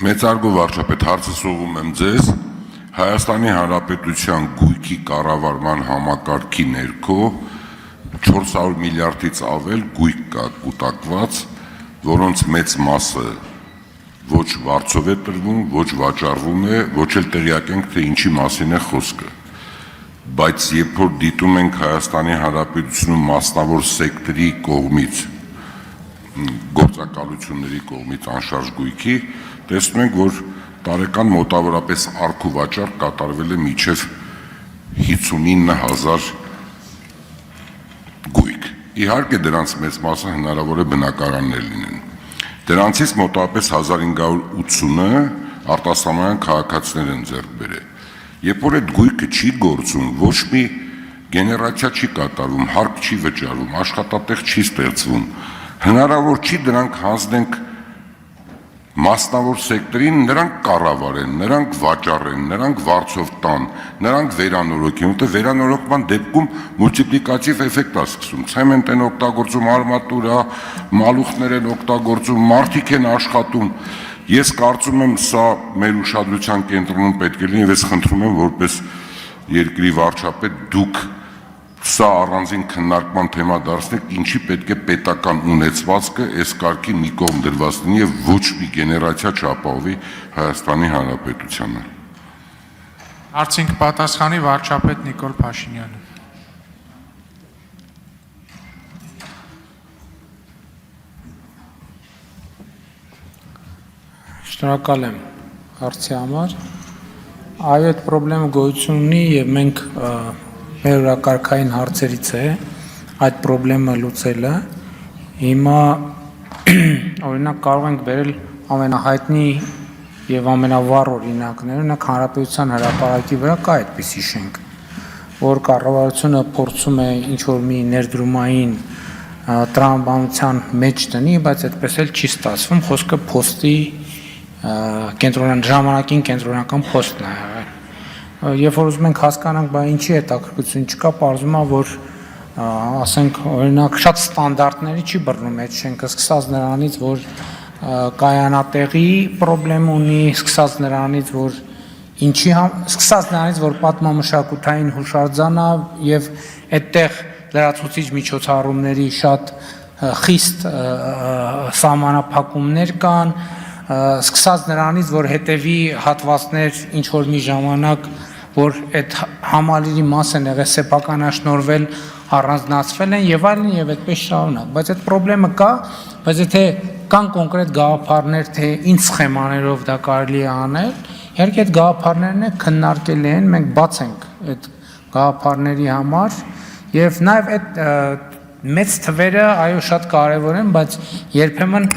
Մեծարգո վարչապետ, հարցը սողում եմ ձեզ, Հայաստանի Հանրապետության գույքի կառավարման համակարգի ներքո 400 միլիարդից ավել գույք կա կուտակված, որոնց մեծ մասը ոչ վարձով է տրվում, ոչ վաճառվում է, ոչ էլ տեղյակ ենք, թե ինչի մասին է խոսքը։ Բայց երբ որ դիտում ենք Հայաստանի Հանրապետությունում մասնավոր սեկտորի կողմից, գործակալությունների կողմից անշարժ գույքի, տեսնում ենք, որ տարեկան մոտավորապես առք ու վաճառք կատարվել է մինչև 59,000 գույք։ Իհարկե դրանց մեծ մասը հնարավոր է բնակարաններ լինեն։ Դրանցից մոտավորապես 1580-ը արտասահմանյան քաղաքացիներ են ձեռք բերել։ Երբ որ այդ գույքը չի գործում, ոչ մի գեներացիա չի կատարվում, հարկ չի վճարվում, աշխատատեղ չի ստեղծվում, հնարավոր չի դրանք հանձնենք մասնավոր սեկտորին, նրանք կառավարեն, նրանք վաճառեն, նրանք վարձով տան, նրանք վերանորոգեն, որտեղ վերանորոգման դեպքում մուլտիպլիկատիվ էֆեկտ է սկսում, ցեմենտ են օգտագործում, արմատուրա, մալուխներ են օգտագործում, մարդիկ են աշխատում։ Ես կարծում եմ, սա մեր ուշադրության կենտրոնում պետք է լինի, ես խնդրում եմ, որպես երկրի վարչապետ, դուք սա առանձին քննարկման թեմա դարձնեք, ինչի պետք է պետական ունեցվածքը այս կարգի մի կողմ դրված լինի եւ ոչ մի գեներացիա չապահովի Հայաստանի Հանրապետությանը։ Հարցին կպատասխանի վարչապետ Նիկոլ Փաշինյանը։ Շնորհակալ եմ հարցի համար։ Այո, այդ խնդրը գոյություն ունի եւ մենք մեր օրակարգային հարցերից է այդ խնդրը լուծելը։ Հիմա օրինակ կարող ենք վերել ամենահայտնի եւ ամենավառ օրինակները, օրինակ Հանրապետության հրապարակի վրա կա այդպիսի շենք, որ կառավարությունը փորձում է ինչ-որ մի ներդրումային տրամաբանության մեջ դնի, բայց այդպես էլ չի ստացվում, խոսքը փոստի ժամանակին կենտրոնական փոստն է եղել։ Երբ որ ուզում ենք հասկանանք, բա ինչի հետաքրքրություն չկա, պարզվում է, որ ասենք օրինակ շատ ստանդարտների չի բռնում այդ շենքը, սկսած նրանից, որ կայանատեղի խնդրեմ ունի, սկսած նրանից, որ պատմամշակութային հուշարձան է եւ այդտեղ լրացուցիչ միջոցառումների շատ խիստ սահմանափակումներ կան, սկսած նրանից, որ հետևի հատվածներ ինչ որ մի ժամանակ, որ այդ համալիրի մաս են եղել սեփականաշնորհվել, առանձնացվել են եւ այլն եւ այդպես շարունակ, բայց այդ խնդրեմը կա, բայց եթե կան կոնկրետ գաղափարներ, թե ինչ սխեմաներով դա կարելի է անել, իհարկե այդ գաղափարներն քննարկելի են, մենք բաց ենք այդ գաղափարների համար եւ նաեւ այդ մեծ թվերը այո շատ կարեւոր են, բայց երբեմն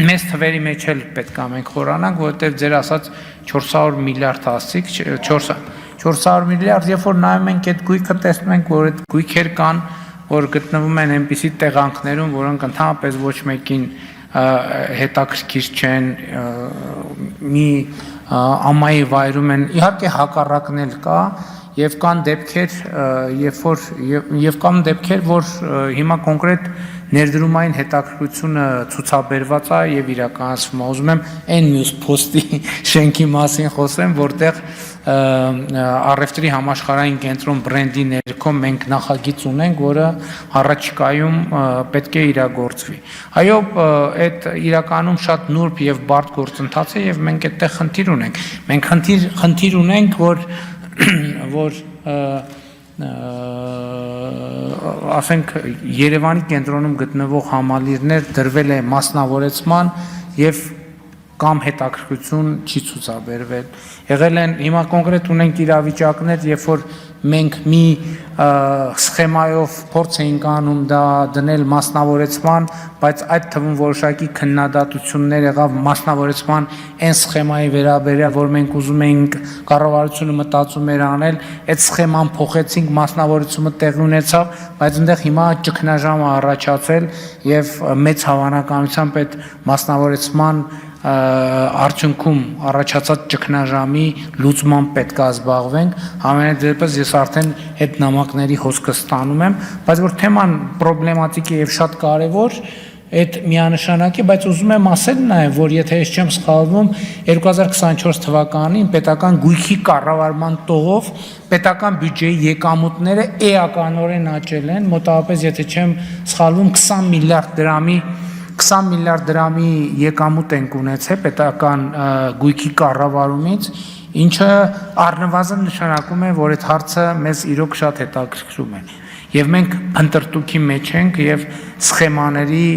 մեծ թվերի մեջ էլ պետք է մենք խորանանք, որովհետև ձեր ասած 400 միլիարդ ասիկ, 400 միլիարդ, երբ որ նայում ենք այդ գույքը, տեսնում ենք, որ այդ գույքեր կան, որ գտնվում են այնպիսի տեղանքներում, որոնք ընդհանրապես ոչ մեկին հետաքրքիր չեն, մի ամայի վայրում են, իհարկե հակառակն էլ կա, եւ կան դեպքեր, որ հիմա կոնկրետ ներդրումային հետաքրքրությունը ցուցաբերված է եւ իրականացվում է։ Ուզում եմ այն մյուս փոստի շենքի մասին խոսեմ, որտեղ առևտրի համաշխարհային կենտրոն բրենդի ներքո մենք նախագիծ ունենք, որը առաջիկայում պետք է իրագործվի։ Այո, այդ իրականում շատ նուրբ եւ բարդ գործընթաց է եւ մենք այդտեղ խնդիր ունենք։ Մենք խնդիր ունենք, որ ասենք Երևանի կենտրոնում գտնվող համալիրներ դրվել է մասնավորեցման եւ կամ հետաքրքրություն չի ցուցաբերվել։ Եղել են հիմա կոնկրետ ունենք իրավիճակներ, երբ որ մենք մի սխեմայով փորձ էինք անում դա դնել մասնավորեցման, բայց այդ թվում որոշակի քննադատություններ եղավ մասնավորեցման այն սխեմայի վերաբերյալ, որ մենք ուզում էինք, կառավարությունը մտածում էր անել, այդ սխեման փոխեցինք, մասնավորեցումը տեղի ունեցավ, բայց այնտեղ հիմա ճգնաժամ է առաջացել եւ մեծ հավանականությամբ այդ մասնավորեցման արդյունքում առաջացած ճգնաժամի լուծման պետք է զբաղվենք, համենայնդեպս ես արդեն այդ նամակների հոսքը ստանում եմ, բայց որ թեման պրոբլեմատիկ է եւ շատ կարեւոր, այդ միանշանակ է, բայց ուզում եմ ասել նաև, որ եթե ես չեմ սխալվում, 2024 թվականին պետական գույքի կառավարման տողով պետական բյուջեի եկամուտները էականորեն աճել են, մոտավորապես եթե չեմ սխալվում 20 միլիարդ դրամի եկամուտ ենք ունեցել պետական գույքի կառավարումից, ինչը առնվազն նշանակում է, որ այդ հարցը մեզ իրոք շատ հետաքրքրում է։ Եվ մենք ընտրտուքի մեջ ենք եւ սխեմաների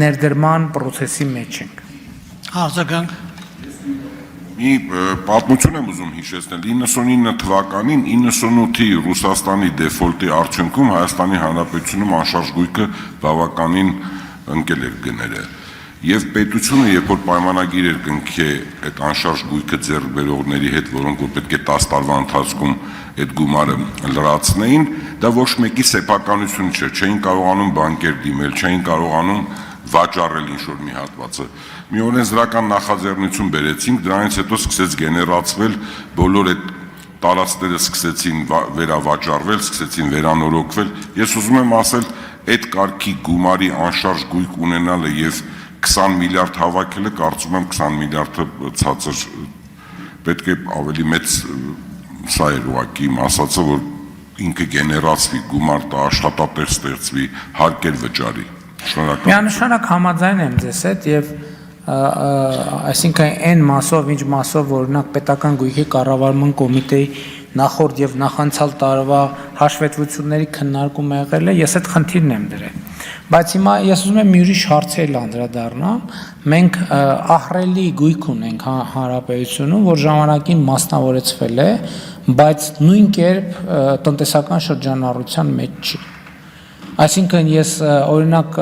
ներդրման process-ի մեջ ենք։ Արձագանք։ Մի պատմություն եմ ուզում հիշեցնել 99 թվականին 98-ի Ռուսաստանի դեֆոլտի արդյունքում Հայաստանի Հանրապետությունում անշարժ գույքը բավականին ընկել էր գները եւ պետությունը երբ որ պայմանագիր էր կնքի այդ անշարժ գույքը ձեռք բերողների հետ, որոնք որ պետք է 10 տարվա ընթացքում այդ գումարը լրացնեին, դա ոչ մեկի սեփականություն չէր, չէին կարողանում բանկեր դիմել, չէին կարողանում վաճառել ինչ-որ մի հատվածը։ Մի օրենսդրական նախաձեռնություն բերեցինք, դրանից հետո սկսեց գեներացվել բոլոր այդ տարածքները սկսեցին վերավաճառվել, սկսեցին վերանորոգվել։ Ես ուզում եմ ասել, այդ կարգի գումարի անշարժ գույք ունենալը եւ 20 միլիարդ հավաքելը, կարծում եմ 20 միլիարդը ցածր պետք է ավելի մեծ սա էր ուղղակի իմ ասածը, որ ինքը գեներացվի, գումար տա, աշխատատեղ ստեղծվի, հարկեր վճարի։ Շնորհակալ։ Միանշանակ համաձայն եմ ձեզ հետ եւ այսինքն այն մասով, ինչ մասով օրինակ պետական գույքի կառավարման կոմիտեի նախորդ եւ նախանցյալ տարվա հաշվետվությունների քննարկումը եղել է, ես այդ խնդիրն եմ դրել։ Բայց հիմա ես ուզում եմ մի ուրիշ հարցեր անդրադառնամ։ Մենք ահռելի գույք ունենք հանրապետությունում, որ ժամանակին մասնավորեցվել է, բայց նույն կերպ տնտեսական շրջանառության մեջ չի։ Այսինքն ես օրինակ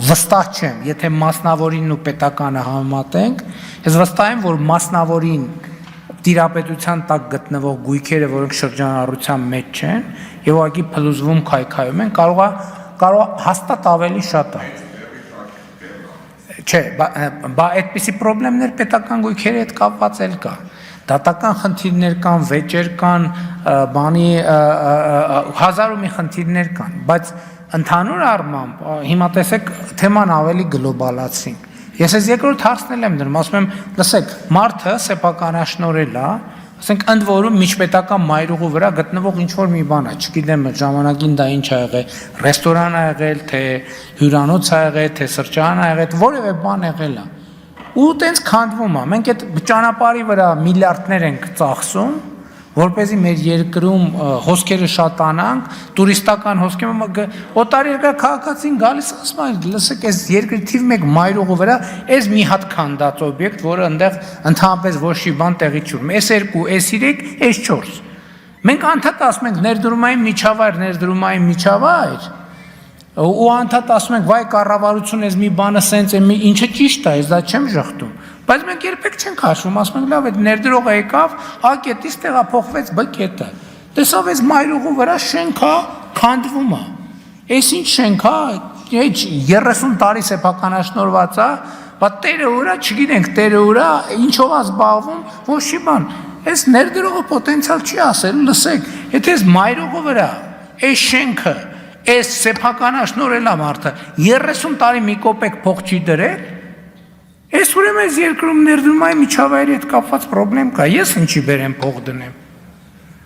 վստահ չեմ, եթե մասնավորին ու պետականը համեմատենք, ես վստահ եմ, որ մասնավորին տիրապետության տակ գտնվող գույքերը, որոնք շրջանառության մեջ չեն, եւ ուղղակի փլուզվում քայքայում են, կարող հաստատ ավելի շատ է։ Չէ, բա այդպիսի խնդիրներ պետական գույքերի հետ կապված էլ կա։ Դատական խնդիրներ կան, վեճեր կան, բանի հազար ու մի խնդիրներ կան, բայց ընդհանուր առմամբ հիմա տեսեք թեման ավելի գլոբալացրինք։ Ես այս երկրորդ հարցն եմ դրում, ասում եմ, լսեք, մարդը սեփականաշնորհել է, ասենք ընդ որում միջպետական մայրուղու վրա գտնվող ինչ որ մի բան է, չգիտեմ ժամանակին դա ինչ ա եղել, ռեստորան ա եղել, թե հյուրանոց ա եղել, թե սրճարան ա եղել, որևէ բան եղել է։ Ու տենց քանդվում է։ Մենք այդ ճանապարհի վրա միլիարդներ ենք ծախսում, որպեսզի մեր երկրում հոսքերը շատանանք, տուրիստական հոսքերը, օտարերկրյա քաղաքացին գալիս ասում է, լսեք, այս երկրի թիվ 1 մայրուղու վրա այս մի հատ քանդած օբյեկտ, որը այնտեղ ընդհանրապես ոչ մի բան տեղի չի ունենում, այս 2, այս 3, այս 4։ Մենք անդադ ասում ենք ներդրումային միջավայր, ու անդադ ասում ենք, վայ կառավարություն այս մի բանը սենց է, ինչը ճիշտ է, ես դա չեմ ժխտում։ Բայց մենք երբեք չենք հաշվում, ասում ենք, լավ, այդ ներդրողը եկավ, A կետից տեղափոխվեց B կետը։ Տեսավ այս մայրուղու վրա շենք է, քանդվում է։ Այս ինչ շենք է, 30 տարի սեփականաշնորհված է, բայց տերը ուրա, չգիտենք, տերը ուրա, ինչով է զբաղվում, ոչ մի բան։ Այս ներդրողը պոտենցիալ չի ասել, լսեք, եթե այս մայրուղու վրա, այս շենքը, այս սեփականաշնորհել է մարդը, 30 տարի մի կոպեկ փող չի դրել, այս ուրեմն այս երկրում ներդրումային միջավայրի հետ կապված խնդրեմ կա, ես ինչի բերեմ փող դնեմ։